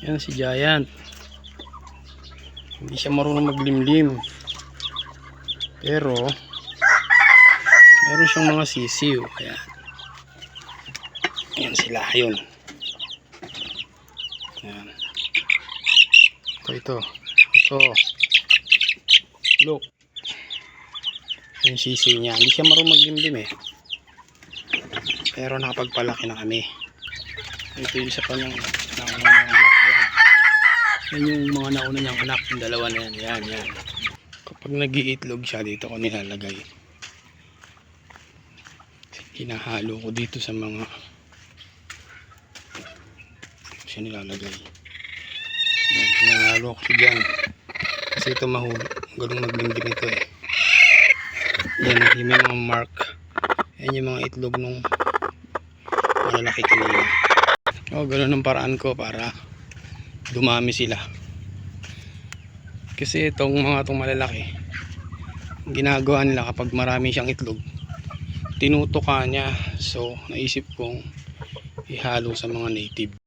Yan si Giant. Hindi siya marunong maglimlim. Pero meron siyang mga sisiw. Ayan. Ayan sila. Ayun. Ayan. Ito. Look. Yung sisiw niya. Hindi siya marunong maglimlim eh. Pero nakapagpalaki na kami. Ito yung isa pa niyang nauna niyang anak. Ayan. Yan yung mga nauna niyang anak. Yung dalawa na yan. Yan. Kapag nag-iitlog siya, dito ko nilalagay. Hinahalo ko dito sa mga siya nilalagay. Yan. Hinahalo ko siya dyan. Kasi ito mahulog. Galong maglimlim ito eh. Yan. Yung mga mark. Yan yung mga itlog nung malalaki kanina. Ganun ang paraan ko para dumami sila. Kasi itong malalaki, ginagawa nila kapag marami siyang itlog, tinutuka niya. So naisip kong ihalo sa mga native.